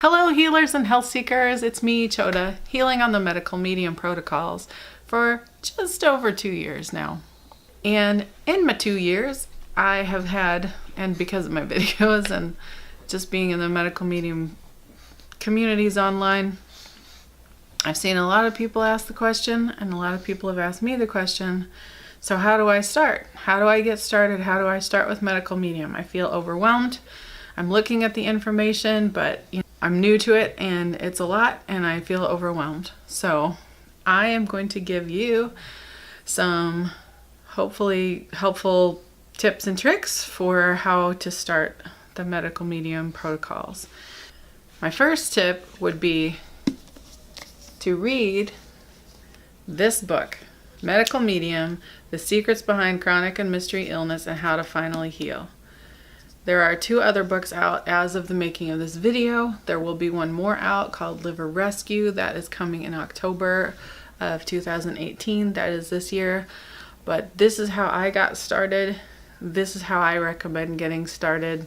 Hello healers and health seekers, it's me, Choda, healing on the medical medium protocols for just over 2 years now. And in my 2 years, I have had, and because of my videos and just being in the medical medium communities online, I've seen a lot of people ask the question, and a lot of people have asked me the question, so how do I start? How do I get started? How do I start with medical medium? I feel overwhelmed. I'm looking at the information, but I'm new to it and it's a lot and I feel overwhelmed. So I am going to give you some hopefully helpful tips and tricks for how to start the medical medium protocols. My first tip would be to read this book, Medical Medium, The Secrets Behind Chronic and Mystery Illness and How to Finally Heal. There are 2 other books out as of the making of this video. There will be one more out called Liver Rescue that is coming in October of 2018. That is this year. But this is how I got started. This is how I recommend getting started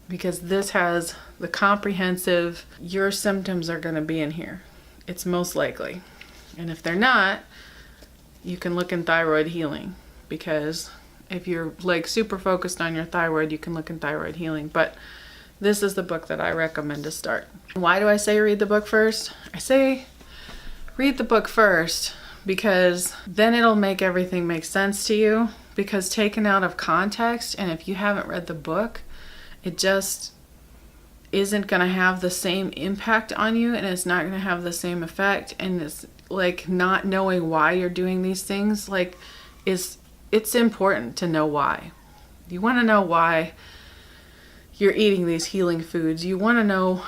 because this has the comprehensive, your symptoms are going to be in here. It's most likely. And if they're not, you can look in thyroid healing because if you're like super focused on your thyroid, you can look in thyroid healing. But this is the book that I recommend to start. Why do I say read the book first? I say read the book first because then it'll make everything make sense to you. Because taken out of context, and if you haven't read the book, it just isn't going to have the same impact on you and it's not going to have the same effect. And it's like not knowing why you're doing these things it's important to know why. You want to know why you're eating these healing foods. You want to know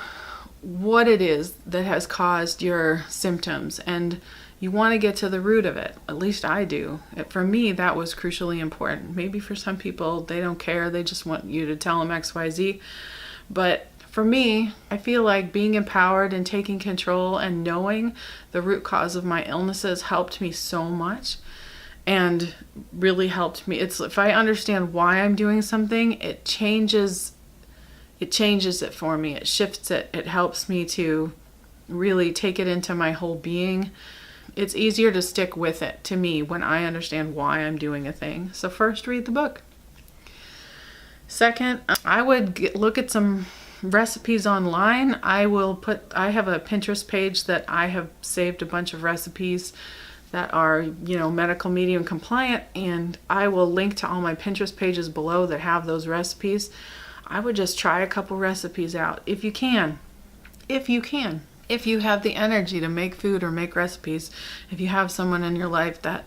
what it is that has caused your symptoms and you want to get to the root of it. At least I do. For me, that was crucially important. Maybe for some people, they don't care. They just want you to tell them XYZ. But for me, I feel like being empowered and taking control and knowing the root cause of my illnesses helped me so much. And really helped me. It's if I understand why I'm doing something, it changes it for me. It shifts it. It helps me to really take it into my whole being. It's easier to stick with it to me when I understand why I'm doing a thing. So first, read the book. Second, I would look at some recipes online. I have a Pinterest page that I have saved a bunch of recipes that are, medical medium compliant, and I will link to all my Pinterest pages below that have those recipes. I would just try a couple recipes out if you can. If you have the energy to make food or make recipes, if you have someone in your life that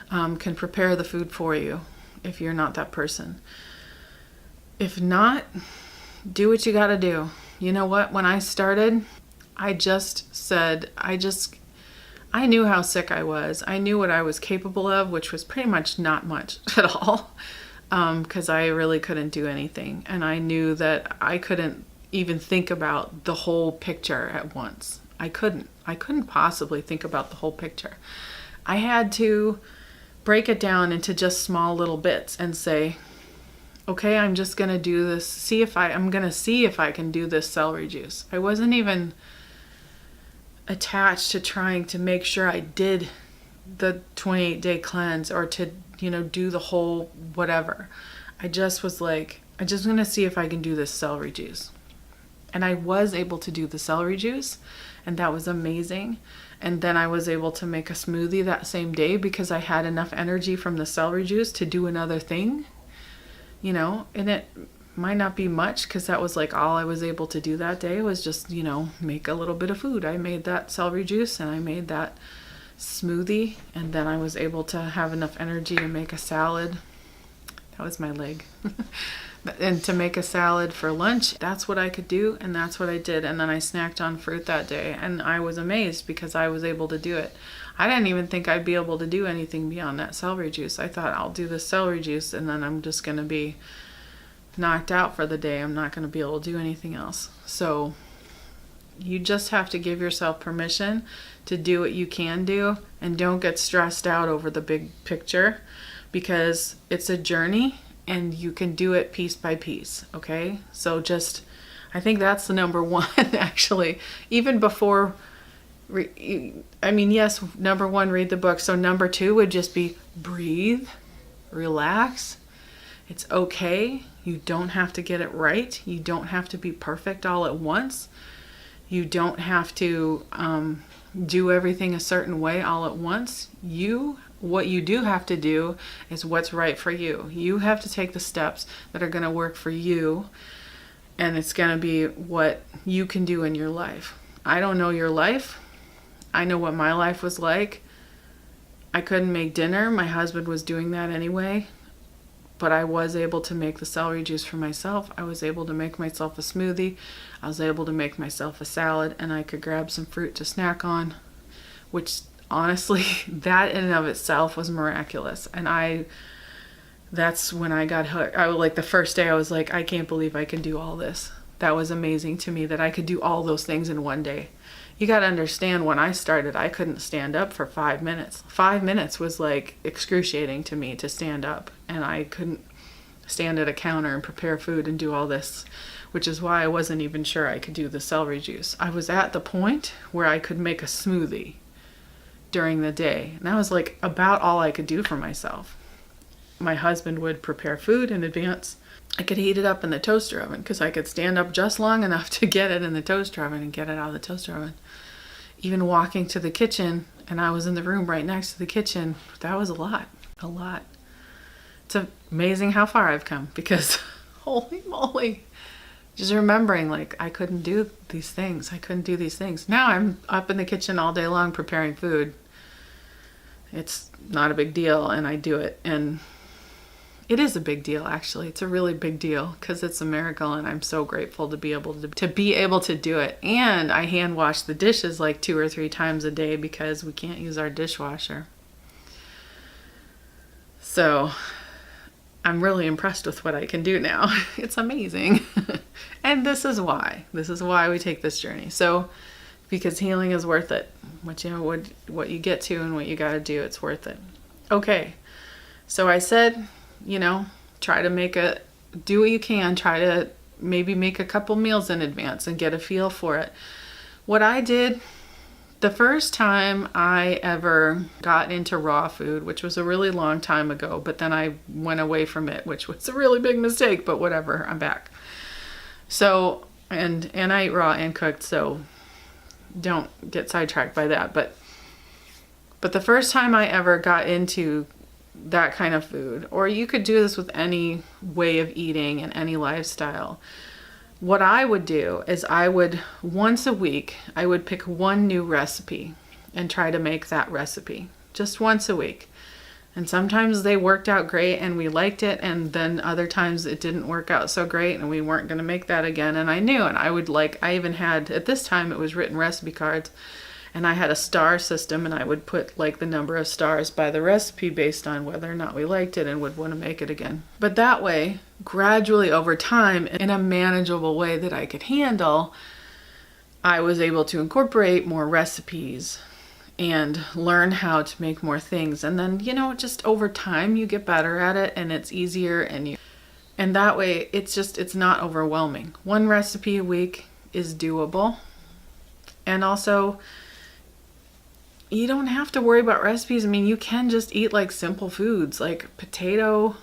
can prepare the food for you, if you're not that person. If not, do what you gotta do. You know what? When I started, I knew how sick I was. I knew what I was capable of, which was pretty much not much at all, because I really couldn't do anything. And I knew that I couldn't even think about the whole picture at once. I couldn't possibly think about the whole picture. I had to break it down into just small little bits and say, okay, I'm just going to do this. I'm going to see if I can do this celery juice. I wasn't even attached to trying to make sure I did the 28-day cleanse or to, do the whole whatever. I just was like, I'm just going to see if I can do this celery juice. And I was able to do the celery juice, and that was amazing. And then I was able to make a smoothie that same day because I had enough energy from the celery juice to do another thing, and it might not be much because that was like all I was able to do that day was just, make a little bit of food. I made that celery juice and I made that smoothie, and then I was able to have enough energy to make a salad. That was my leg. And to make a salad for lunch, that's what I could do, and that's what I did. And then I snacked on fruit that day, and I was amazed because I was able to do it. I didn't even think I'd be able to do anything beyond that celery juice. I thought I'll do the celery juice and then I'm just going to be knocked out for the day. I'm not going to be able to do anything else. So you just have to give yourself permission to do what you can do, and don't get stressed out over the big picture because it's a journey and you can do it piece by piece. Okay. So just I think that's the number one, actually. Even before, yes, number one, read the book. So number two would just be breathe, relax. It's okay. You don't have to get it right. You don't have to be perfect all at once. You don't have to do everything a certain way all at once. What you do have to do is what's right for you. You have to take the steps that are going to work for you, and it's going to be what you can do in your life. I don't know your life. I know what my life was like. I couldn't make dinner. My husband was doing that anyway. But I was able to make the celery juice for myself. I was able to make myself a smoothie. I was able to make myself a salad, and I could grab some fruit to snack on, which honestly, that in and of itself was miraculous. And that's when I got hooked. The first day I was like, I can't believe I can do all this. That was amazing to me that I could do all those things in one day. You got to understand, when I started, I couldn't stand up for 5 minutes. 5 minutes was like excruciating to me to stand up, and I couldn't stand at a counter and prepare food and do all this, which is why I wasn't even sure I could do the celery juice. I was at the point where I could make a smoothie during the day, and that was like about all I could do for myself. My husband would prepare food in advance. I could heat it up in the toaster oven because I could stand up just long enough to get it in the toaster oven and get it out of the toaster oven. Even walking to the kitchen, and I was in the room right next to the kitchen, that was a lot. It's amazing how far I've come, because holy moly, just remembering like I couldn't do these things. Now I'm up in the kitchen all day long preparing food. It's not a big deal, and I do it, and it is a big deal, actually. It's a really big deal because it's a miracle, and I'm so grateful to be able to do it. And I hand wash the dishes like 2 or 3 times a day because we can't use our dishwasher. So I'm really impressed with what I can do now. It's amazing. And this is why we take this journey. So because healing is worth it. What you get to and what you got to do, it's worth it. Okay. So I said, try to do what you can, try to maybe make a couple meals in advance and get a feel for it. What I did the first time I ever got into raw food, which was a really long time ago, but then I went away from it, which was a really big mistake, but whatever, I'm back. So, and I eat raw and cooked, so don't get sidetracked by that. But the first time I ever got into that kind of food, or you could do this with any way of eating and any lifestyle, what I would do is once a week, I would pick one new recipe and try to make that recipe just once a week. And sometimes they worked out great and we liked it, and then other times it didn't work out so great and we weren't going to make that again. And I knew, and I even had, at this time it was written recipe cards, and I had a star system, and I would put like the number of stars by the recipe based on whether or not we liked it and would want to make it again. But that way, gradually over time, in a manageable way that I could handle, I was able to incorporate more recipes and learn how to make more things. And then, just over time you get better at it, and it's easier, and that way it's not overwhelming. One recipe a week is doable. And also, you don't have to worry about recipes. You can just eat like simple foods, like potato,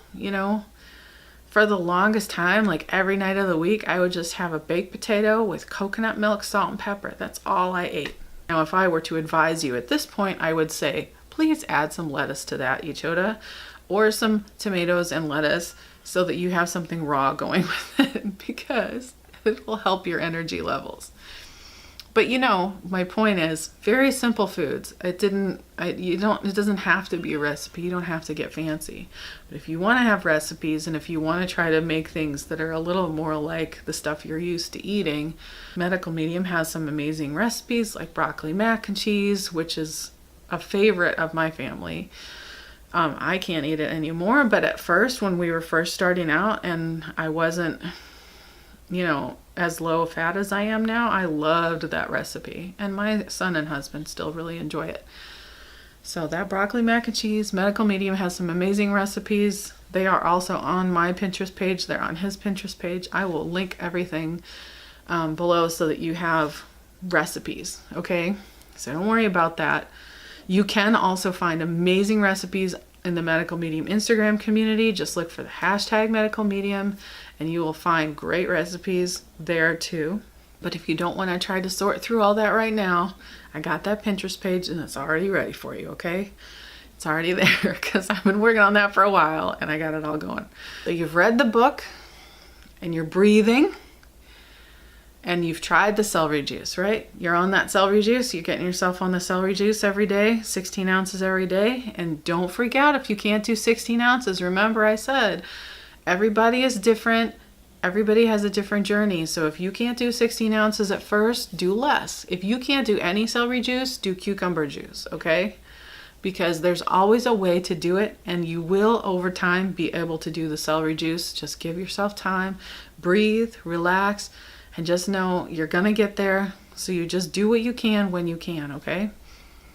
For the longest time, like every night of the week, I would just have a baked potato with coconut milk, salt, and pepper. That's all I ate. Now, if I were to advise you at this point, I would say, please add some lettuce to that, Yochoda, or some tomatoes and lettuce so that you have something raw going with it, because it will help your energy levels. But my point is, very simple foods. It doesn't have to be a recipe. You don't have to get fancy. But if you want to have recipes, and if you want to try to make things that are a little more like the stuff you're used to eating, Medical Medium has some amazing recipes like broccoli mac and cheese, which is a favorite of my family. I can't eat it anymore, but at first, when we were first starting out and I wasn't, as low fat as I am now, I loved that recipe, and my son and husband still really enjoy it. So that broccoli mac and cheese, Medical Medium has some amazing recipes. They are also on my Pinterest page. They're on his Pinterest page. I will link everything below so that you have recipes, okay? So don't worry about that. You can also find amazing recipes in the Medical Medium Instagram community. Just look for the hashtag Medical Medium and you will find great recipes there too. But if you don't want to try to sort through all that right now, I got that Pinterest page and it's already ready for you, okay? It's already there because I've been working on that for a while and I got it all going. So you've read the book and you're breathing and you've tried the celery juice, right? You're on that celery juice. You're getting yourself on the celery juice every day, 16 ounces every day. And don't freak out if you can't do 16 ounces. Remember I said, everybody is different. Everybody has a different journey. So if you can't do 16 ounces at first, do less. If you can't do any celery juice, do cucumber juice, okay? Because there's always a way to do it and you will over time be able to do the celery juice. Just give yourself time, breathe, relax, and just know you're gonna get there. So you just do what you can when you can, okay?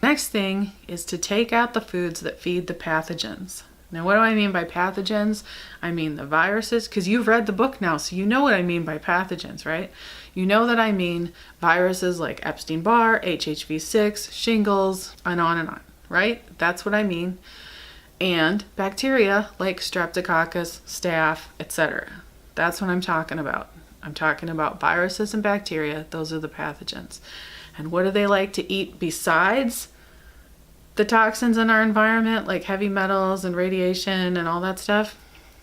Next thing is to take out the foods that feed the pathogens. Now, what do I mean by pathogens? I mean the viruses, because you've read the book now, so you know what I mean by pathogens, right? You know that I mean viruses like Epstein-Barr, HHV6, shingles, and on, right? That's what I mean. And bacteria like Streptococcus, staph, etc. That's what I'm talking about. I'm talking about viruses and bacteria. Those are the pathogens. And what do they like to eat besides the toxins in our environment, like heavy metals and radiation and all that stuff?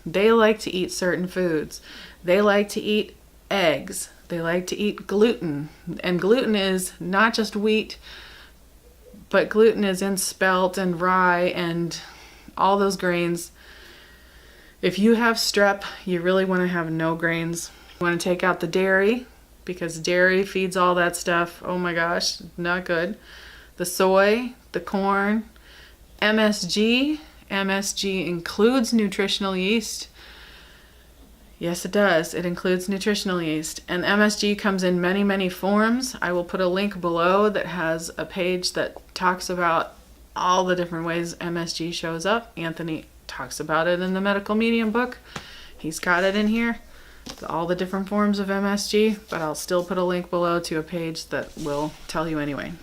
They like to eat certain foods. They like to eat eggs. They like to eat gluten. And gluten is not just wheat, but gluten is in spelt and rye and all those grains. If you have strep, you really want to have no grains. You want to take out the dairy because dairy feeds all that stuff. Oh my gosh, not good. The soy, the corn, MSG. MSG includes nutritional yeast. Yes, it does. It includes nutritional yeast. And MSG comes in many, many forms. I will put a link below that has a page that talks about all the different ways MSG shows up. Anthony talks about it in the Medical Medium book. He's got it in here, all the different forms of MSG, but I'll still put a link below to a page that will tell you anyway.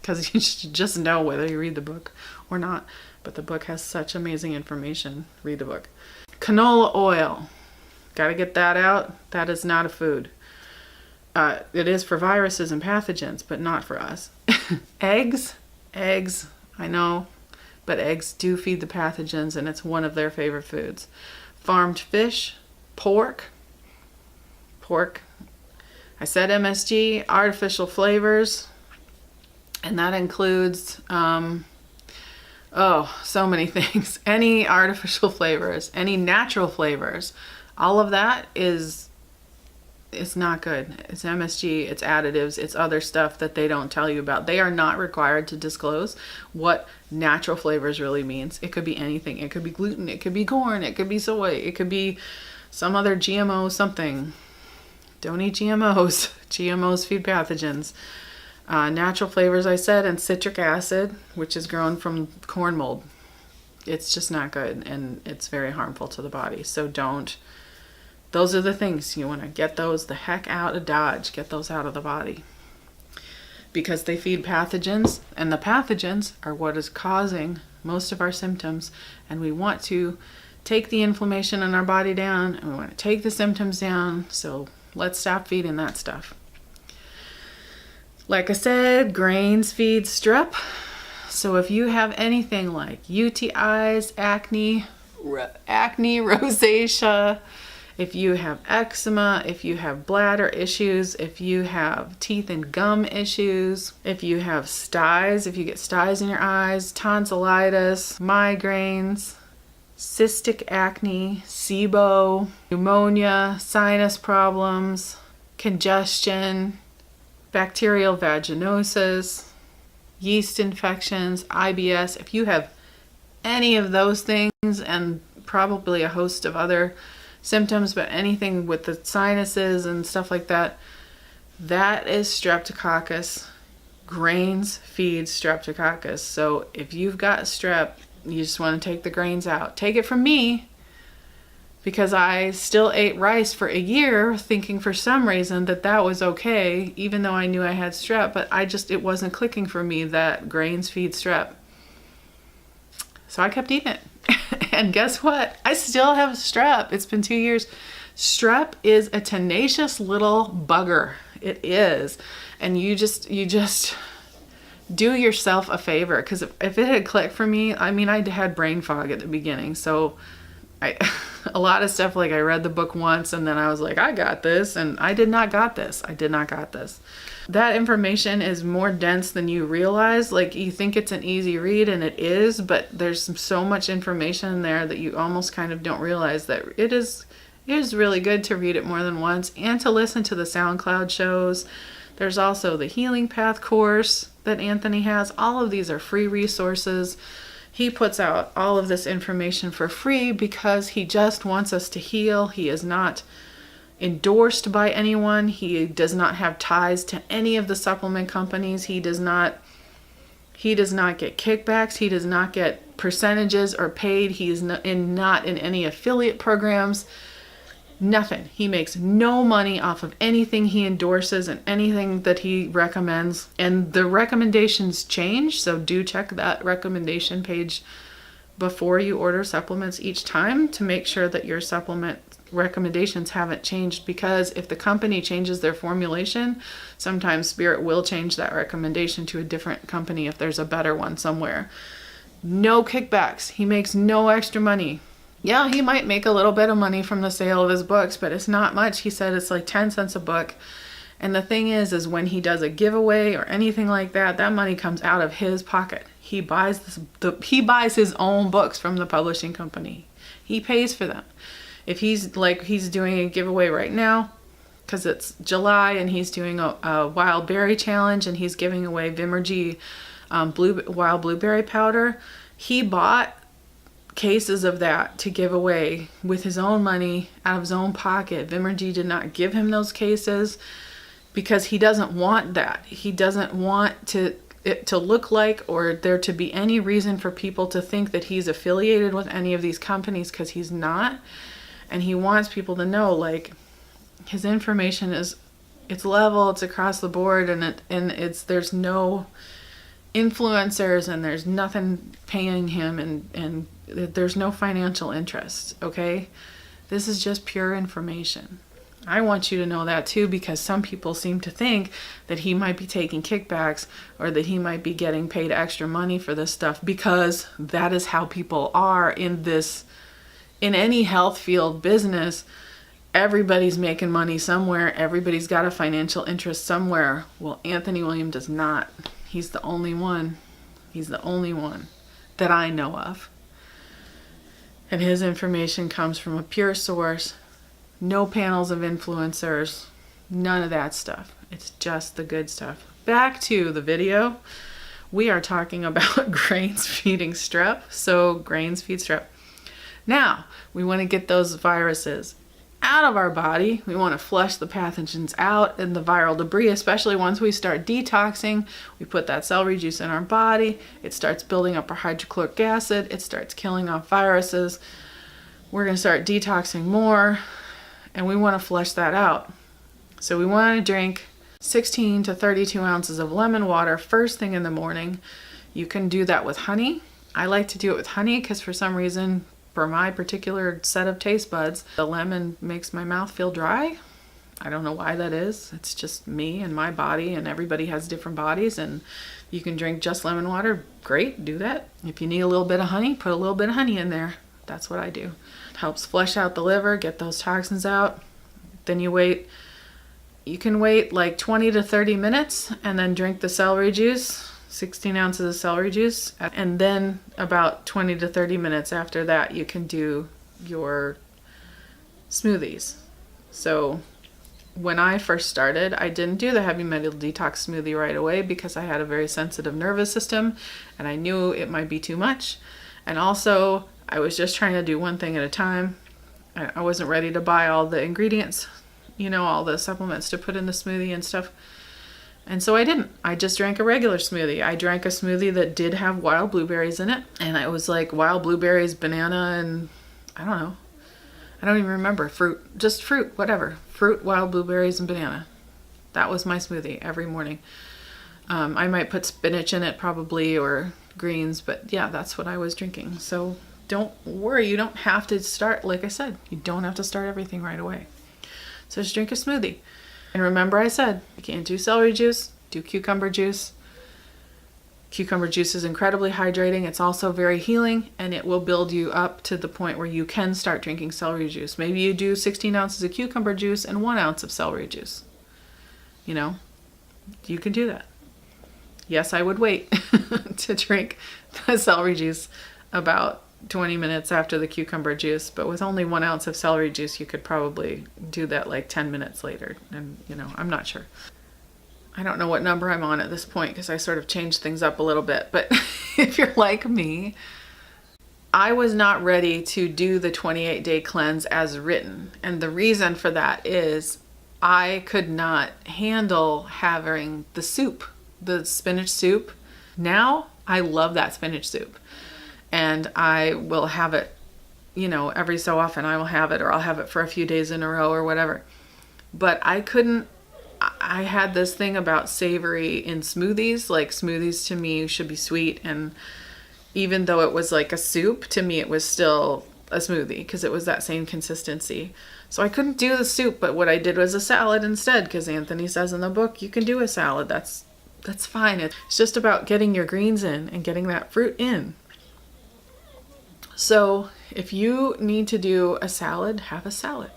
Because you should just know whether you read the book or not. But the book has such amazing information. Read the book. Canola oil. Got to get that out. That is not a food. It is for viruses and pathogens, but not for us. Eggs, I know, but eggs do feed the pathogens and it's one of their favorite foods. Farmed fish, pork. I said MSG, artificial flavors, and that includes, so many things. Any artificial flavors, any natural flavors, all of that it's not good. It's MSG, it's additives, it's other stuff that they don't tell you about. They are not required to disclose what natural flavors really means. It could be anything. It could be gluten, it could be corn, it could be soy, it could be some other GMO something. Don't eat GMOs. GMOs feed pathogens. Natural flavors, I said, and citric acid, which is grown from corn mold. It's just not good and it's very harmful to the body. So don't. Those are the things you want to get those the heck out of Dodge. Get those out of the body because they feed pathogens, and the pathogens are what is causing most of our symptoms. And we want to take the inflammation in our body down, and we want to take the symptoms down. So let's stop feeding that stuff. Like I said, grains feed strep. So if you have anything like UTIs, acne, rosacea, if you have eczema, if you have bladder issues, if you have teeth and gum issues, if you have styes, if you get styes in your eyes, tonsillitis, migraines, cystic acne, SIBO, pneumonia, sinus problems, congestion, bacterial vaginosis, yeast infections, IBS, if you have any of those things, and probably a host of other symptoms, but anything with the sinuses and stuff like that, that is Streptococcus. Grains feed Streptococcus. So if you've got strep, you just want to take the grains out. Take it from me. because I still ate rice for a year thinking for some reason that that was okay, even though I knew I had strep, but it wasn't clicking for me that grains feed strep. So I kept eating it. And guess what? I still have strep. It's been 2 years. Strep is a tenacious little bugger. It is. And you just do yourself a favor, because if it had clicked for me, I mean, I had brain fog at the beginning. So a lot of stuff, like I read the book once and then I was like, I got this, and I did not got this. I did not got this. That information is more dense than you realize. Like, you think it's an easy read, and it is, but there's so much information in there that you almost kind of don't realize that it is really good to read it more than once and to listen to the SoundCloud shows. There's also the Healing Path course that Anthony has. All of these are free resources. He puts out all of this information for free because he just wants us to heal. He is not endorsed by anyone. He does not have ties to any of the supplement companies. He does not get kickbacks. He does not get percentages or paid. He is not in any affiliate programs. Nothing. He makes no money off of anything he endorses and anything that he recommends. And the recommendations change, so do check that recommendation page before you order supplements each time to make sure that your supplement recommendations haven't changed, because if the company changes their formulation, sometimes Spirit will change that recommendation to a different company if there's a better one somewhere. No kickbacks. He makes no extra money. Yeah, he might make a little bit of money from the sale of his books, but it's not much. He said it's like 10 cents a book. And the thing is when he does a giveaway or anything like that, that money comes out of his pocket. He buys his own books from the publishing company. He pays for them. If he's doing a giveaway right now, because it's July, and he's doing a wild berry challenge, and he's giving away Vimergy wild blueberry powder. He bought cases of that to give away with his own money out of his own pocket. Vimergy did not give him those cases because he doesn't want that. He doesn't want it to look like, or there to be any reason for people to think that he's affiliated with any of these companies, because he's not. And he wants people to know, like, his information it's level, it's across the board, and there's no influencers, and there's nothing paying him, and there's no financial interest, okay? This is just pure information. I want you to know that too, because some people seem to think that he might be taking kickbacks, or that he might be getting paid extra money for this stuff, because that is how people are in any health field business. Everybody's making money somewhere. Everybody's got a financial interest somewhere. Well, Anthony William does not. He's the only one. He's the only one that I know of. And his information comes from a pure source. No panels of influencers. None of that stuff. It's just the good stuff. Back to the video. We are talking about grains feeding strep. So grains feed strep. Now, we want to get those viruses out of our body. We want to flush the pathogens out and the viral debris, especially once we start detoxing. We put that celery juice in our body. It starts building up our hydrochloric acid. It starts killing off viruses. We're going to start detoxing more, and we want to flush that out. So we want to drink 16 to 32 ounces of lemon water first thing in the morning. You can do that with honey. I like to do it with honey because for some reason, for my particular set of taste buds, the lemon makes my mouth feel dry. I don't know why that is. It's just me and my body, and everybody has different bodies, and you can drink just lemon water. Great, do that. If you need a little bit of honey, put a little bit of honey in there. That's what I do. It helps flush out the liver, get those toxins out. Then you wait. You can wait like 20 to 30 minutes and then drink the celery juice. 16 ounces of celery juice, and then about 20 to 30 minutes after that you can do your smoothies. So when I first started, I didn't do the heavy metal detox smoothie right away because I had a very sensitive nervous system and I knew it might be too much, and also I was just trying to do one thing at a time. I wasn't ready to buy all the ingredients, all the supplements to put in the smoothie and stuff. And so I didn't. I just drank a regular smoothie. I drank a smoothie that did have wild blueberries in it. And it was like wild blueberries, banana, and I don't know. I don't even remember. Fruit, just fruit, whatever. Fruit, wild blueberries, and banana. That was my smoothie every morning. I might put spinach in it probably, or greens, but yeah, that's what I was drinking. So don't worry, you don't have to start, like I said, you don't have to start everything right away. So just drink a smoothie. And remember I said, you can't do celery juice, do cucumber juice. Cucumber juice is incredibly hydrating. It's also very healing, and it will build you up to the point where you can start drinking celery juice. Maybe you do 16 ounces of cucumber juice and 1 ounce of celery juice. You know, you can do that. Yes, I would wait to drink the celery juice about 20 minutes after the cucumber juice, but with only 1 ounce of celery juice, you could probably do that like 10 minutes later. And, you know, I'm not sure. I don't know what number I'm on at this point because I sort of changed things up a little bit. But if you're like me, I was not ready to do the 28-day cleanse as written. And the reason for that is I could not handle having the soup, the spinach soup. Now I love that spinach soup. And I will have it, you know, every so often I will have it, or I'll have it for a few days in a row or whatever. But I had this thing about savory in smoothies. Like, smoothies to me should be sweet. And even though it was like a soup, to me it was still a smoothie because it was that same consistency. So I couldn't do the soup, but what I did was a salad instead, because Anthony says in the book, you can do a salad. That's fine. It's just about getting your greens in and getting that fruit in. So if you need to do a salad, have a salad.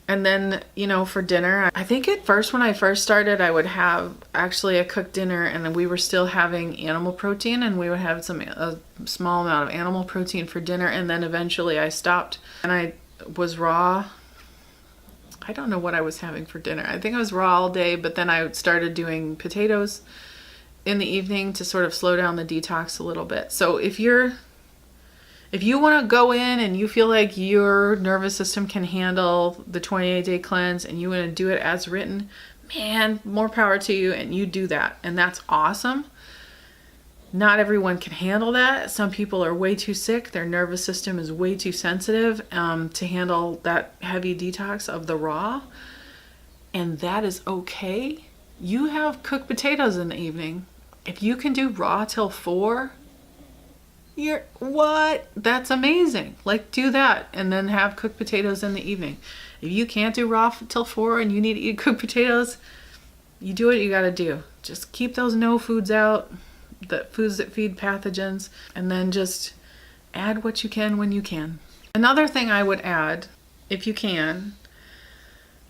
And then, you know, for dinner, I think at first, when I first started, I would have actually a cooked dinner, and then we were still having animal protein, and we would have a small amount of animal protein for dinner. And then eventually I stopped, and I was raw. I don't know what I was having for dinner. I think I was raw all day, but then I started doing potatoes in the evening to sort of slow down the detox a little bit. So if you want to go in and you feel like your nervous system can handle the 28-day cleanse and you want to do it as written, man, more power to you, and you do that. And that's awesome. Not everyone can handle that. Some people are way too sick. Their nervous system is way too sensitive to handle that heavy detox of the raw. And that is okay. You have cooked potatoes in the evening. If you can do raw till 4, that's amazing. Like, do that and then have cooked potatoes in the evening. If you can't do raw till 4 and you need to eat cooked potatoes, you do what you got to do. Just keep those no foods out, the foods that feed pathogens, and then just add what you can when you can. Another thing I would add, if you can,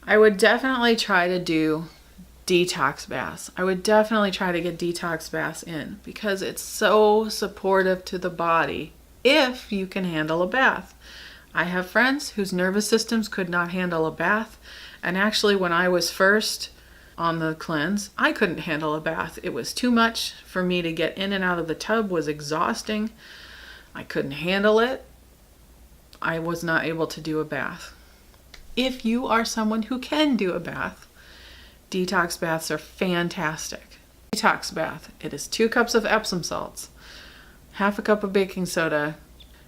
I would definitely try to do detox baths. I would definitely try to get detox baths in because it's so supportive to the body if you can handle a bath. I have friends whose nervous systems could not handle a bath, and actually when I was first on the cleanse, I couldn't handle a bath. It was too much for me to get in and out of the tub, was exhausting. I couldn't handle it. I was not able to do a bath. If you are someone who can do a bath, detox baths are fantastic. Detox bath, it is 2 cups of Epsom salts, half a cup of baking soda,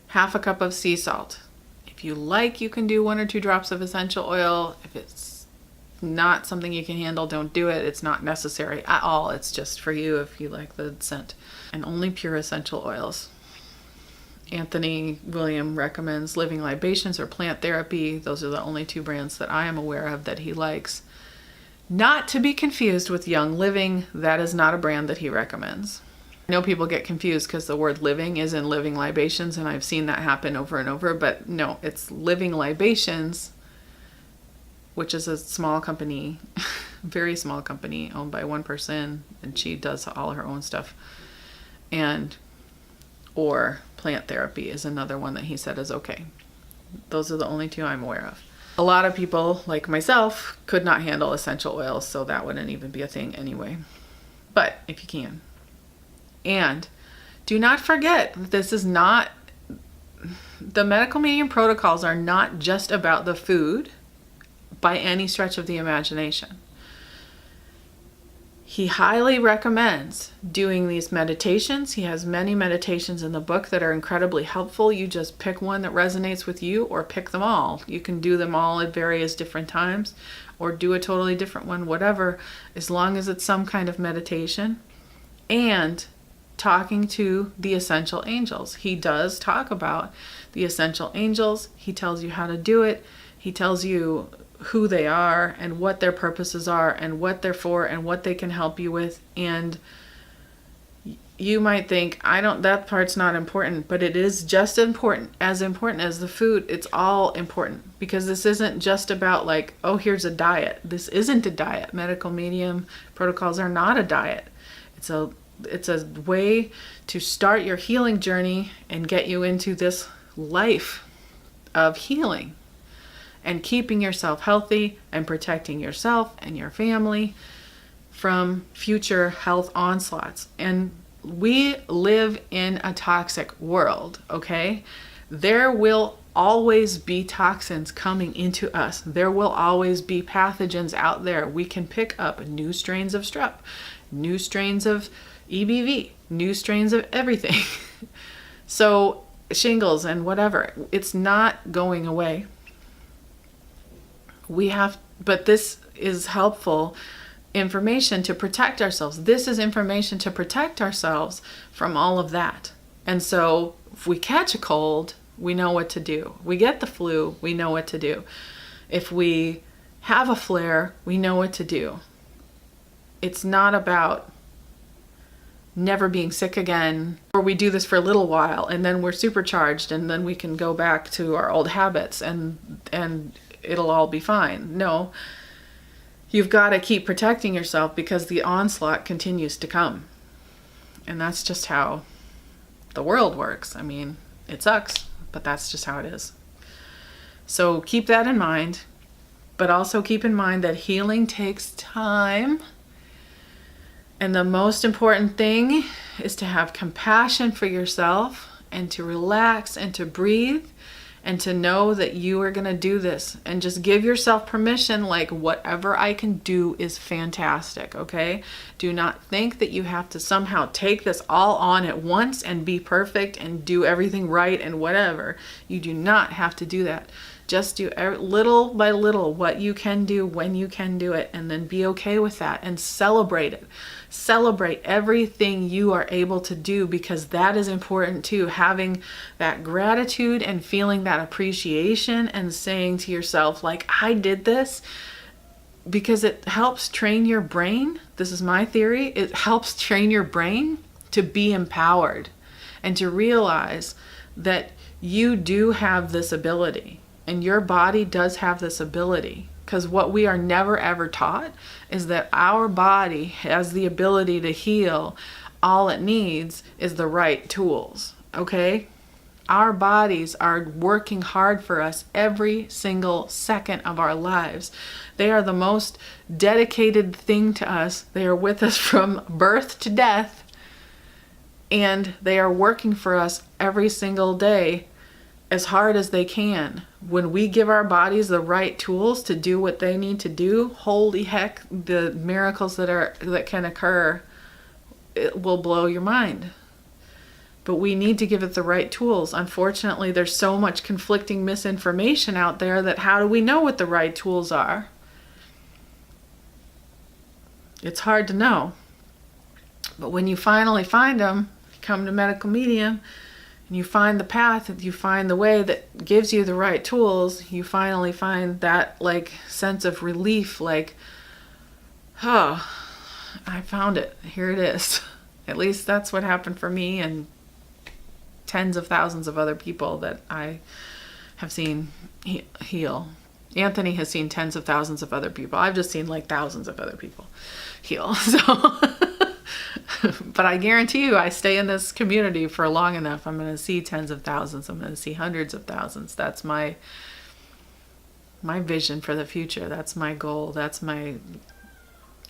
half a cup of sea salt. If you like, you can do 1 or 2 drops of essential oil. If it's not something you can handle, don't do it. It's not necessary at all. It's just for you if you like the scent. And only pure essential oils. Anthony William recommends Living Libations or Plant Therapy. Those are the only 2 brands that I am aware of that he likes. Not to be confused with Young Living. That is not a brand that he recommends. I know people get confused because the word living is in Living Libations, and I've seen that happen over and over, but no, it's Living Libations, which is a small company, very small company owned by one person, and she does all her own stuff. Or Plant Therapy is another one that he said is okay. Those are the only 2 I'm aware of. A lot of people, like myself, could not handle essential oils, so that wouldn't even be a thing anyway. But if you can. And do not forget, the medical medium protocols are not just about the food by any stretch of the imagination. He highly recommends doing these meditations. He has many meditations in the book that are incredibly helpful. You just pick one that resonates with you, or pick them all. You can do them all at various different times, or do a totally different one, whatever, as long as it's some kind of meditation. And talking to the essential angels. He does talk about the essential angels. He tells you how to do it. He tells you who they are and what their purposes are and what they're for and what they can help you with. And you might think, that part's not important, but it is just as important as the food. It's all important, because this isn't just about like, oh, here's a diet. This isn't a diet. Medical medium protocols are not a diet. It's a way to start your healing journey and get you into this life of healing and keeping yourself healthy and protecting yourself and your family from future health onslaughts. And we live in a toxic world, okay? There will always be toxins coming into us. There will always be pathogens out there. We can pick up new strains of strep, new strains of EBV, new strains of everything. So shingles and whatever, it's not going away. But this is helpful information to protect ourselves. This is information to protect ourselves from all of that. And so if we catch a cold, we know what to do. We get the flu, we know what to do. If we have a flare, we know what to do. It's not about never being sick again, or we do this for a little while and then we're supercharged and then we can go back to our old habits and it'll all be fine. No, you've got to keep protecting yourself, because the onslaught continues to come. And that's just how the world works. I mean, it sucks, but that's just how it is. So keep that in mind, but also keep in mind that healing takes time. And the most important thing is to have compassion for yourself and to relax and to breathe and to know that you are going to do this, and just give yourself permission, like, whatever I can do is fantastic, okay? Do not think that you have to somehow take this all on at once and be perfect and do everything right and whatever. You do not have to do that. Just do little by little what you can do when you can do it, and then be okay with that and celebrate it. Celebrate everything you are able to do, because that is important too. Having that gratitude and feeling that appreciation and saying to yourself, like, I did this, because it helps train your brain. This is my theory. It helps train your brain to be empowered and to realize that you do have this ability. And your body does have this ability, because what we are never ever taught is that our body has the ability to heal. All it needs is the right tools, okay? Our bodies are working hard for us every single second of our lives. They are the most dedicated thing to us. They are with us from birth to death, and they are working for us every single day as hard as they can. When we give our bodies the right tools to do what they need to do, holy heck, the miracles that can occur, it will blow your mind. But we need to give it the right tools. Unfortunately, there's so much conflicting misinformation out there that how do we know what the right tools are? It's hard to know. But when you finally find them, come to Medical Medium, and you find the path, you find the way that gives you the right tools, you finally find that, like, sense of relief, like, oh, I found it. Here it is. At least that's what happened for me and tens of thousands of other people that I have seen heal. Anthony has seen tens of thousands of other people. I've just seen like thousands of other people heal. So but I guarantee you, I stay in this community for long enough, I'm going to see tens of thousands. I'm going to see hundreds of thousands. That's my vision for the future. That's my goal. That's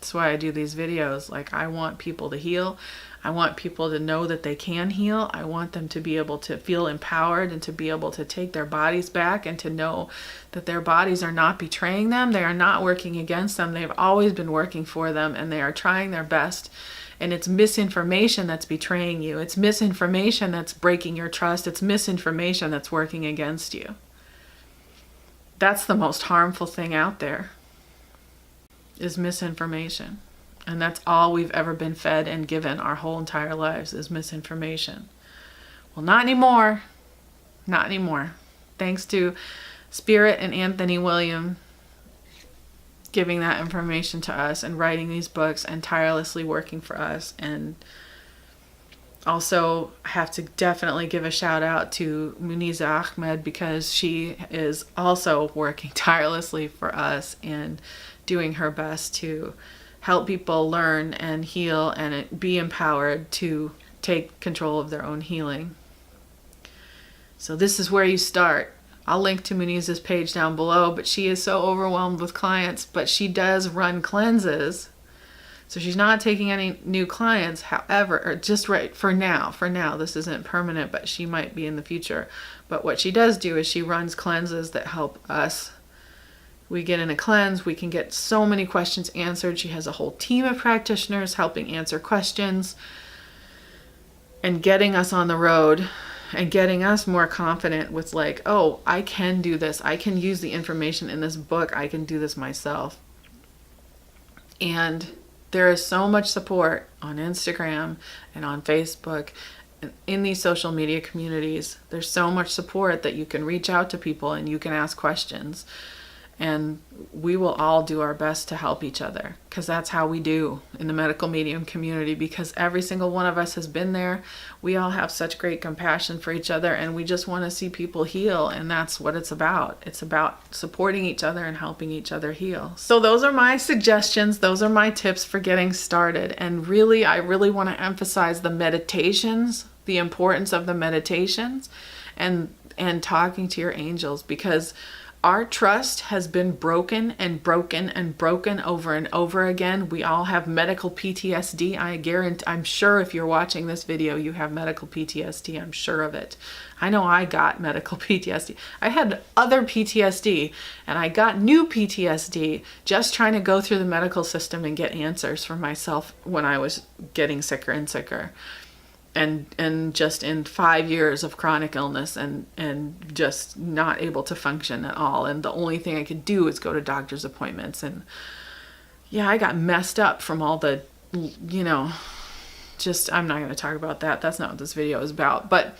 That's why I do these videos. Like, I want people to heal. I want people to know that they can heal. I want them to be able to feel empowered and to be able to take their bodies back and to know that their bodies are not betraying them. They are not working against them. They've always been working for them, and they are trying their best. And it's misinformation that's betraying you. It's misinformation that's breaking your trust. It's misinformation that's working against you. That's the most harmful thing out there, is misinformation. And that's all we've ever been fed and given our whole entire lives, is misinformation. Well, not anymore. Not anymore. Thanks to Spirit and Anthony William giving that information to us and writing these books and tirelessly working for us. And also, I have to definitely give a shout out to Muniza Ahmed, because she is also working tirelessly for us and doing her best to help people learn and heal and be empowered to take control of their own healing. So this is where you start. I'll link to Muniza's page down below, but she is so overwhelmed with clients, but she does run cleanses. So she's not taking any new clients, however, or just right for now, this isn't permanent, but she might be in the future. But what she does do is she runs cleanses that help us. We get in a cleanse, we can get so many questions answered. She has a whole team of practitioners helping answer questions and getting us on the road and getting us more confident with, like, oh, I can do this. I can use the information in this book. I can do this myself. And there is so much support on Instagram and on Facebook and in these social media communities. There's so much support that you can reach out to people and you can ask questions. And we will all do our best to help each other, because that's how we do in the medical medium community, because every single one of us has been there. We all have such great compassion for each other, and we just want to see people heal, and that's what it's about. It's about supporting each other and helping each other heal. So those are my suggestions. Those are my tips for getting started. And really, I really want to emphasize the meditations, the importance of the meditations, and talking to your angels, because our trust has been broken and broken and broken over and over again. We all have medical PTSD. I'm sure if you're watching this video, you have medical PTSD. I'm sure of it. I know I got medical PTSD. I had other PTSD, and I got new PTSD just trying to go through the medical system and get answers for myself when I was getting sicker and sicker. And just in 5 years of chronic illness and just not able to function at all. And the only thing I could do is go to doctor's appointments. And yeah, I got messed up from all the, just, I'm not going to talk about that. That's not what this video is about. But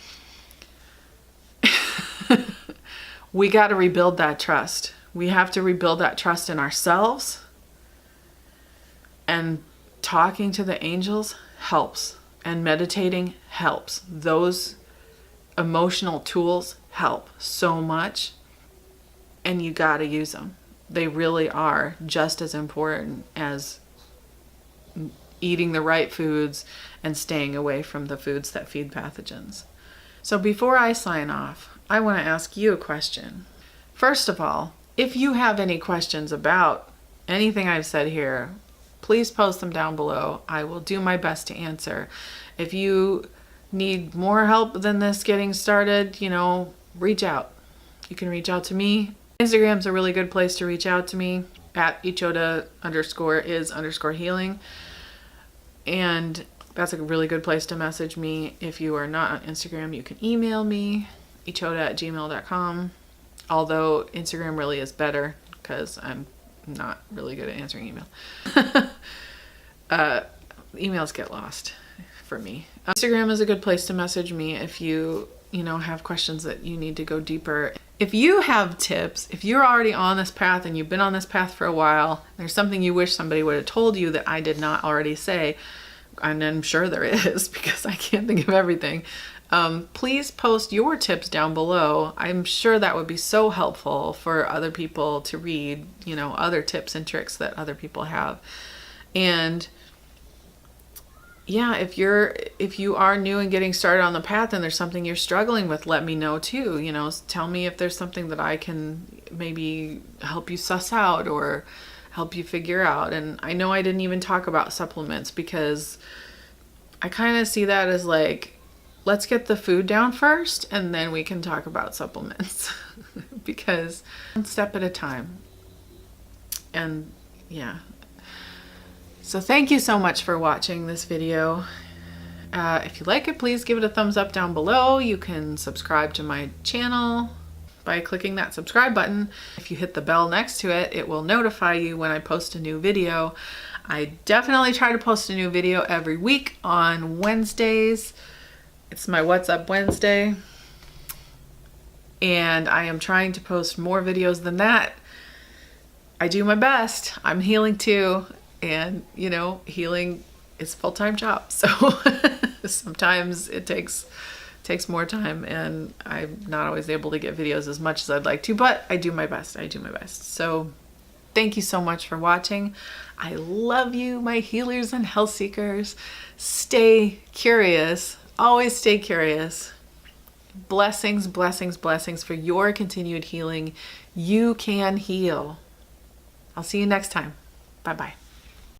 we got to rebuild that trust. We have to rebuild that trust in ourselves. And talking to the angels helps. And meditating helps. Those emotional tools help so much, and you got to use them. They really are just as important as eating the right foods and staying away from the foods that feed pathogens. So before I sign off, I want to ask you a question. First of all, if you have any questions about anything I've said here, please post them down below. I will do my best to answer. If you need more help than this getting started, reach out. You can reach out to me. Instagram's a really good place to reach out to me, at ichoda_is_healing. And that's a really good place to message me. If you are not on Instagram, you can email me, ichoda@gmail.com. Although Instagram really is better, because I'm not really good at answering email. Emails get lost for me. Instagram is a good place to message me if you have questions that you need to go deeper. If you have tips, if you're already on this path and you've been on this path for a while, there's something you wish somebody would have told you that I did not already say, and I'm sure there is, because I can't think of everything. Please post your tips down below. I'm sure that would be so helpful for other people to read, other tips and tricks that other people have. And yeah, if you are new and getting started on the path and there's something you're struggling with, let me know too. Tell me if there's something that I can maybe help you suss out or help you figure out. And I know I didn't even talk about supplements because I kind of see that as like, let's get the food down first and then we can talk about supplements because one step at a time. And yeah. So thank you so much for watching this video. If you like it, please give it a thumbs up down below. You can subscribe to my channel by clicking that subscribe button. If you hit the bell next to it, it will notify you when I post a new video. I definitely try to post a new video every week on Wednesdays. It's my What's Up Wednesday. And I am trying to post more videos than that. I do my best. I'm healing too. And you know, healing is a full-time job. So sometimes it takes more time and I'm not always able to get videos as much as I'd like to, but I do my best. I do my best. So thank you so much for watching. I love you, my healers and health seekers. Stay curious. Always stay curious. Blessings, blessings, blessings for your continued healing. You can heal. I'll see you next time. Bye-bye.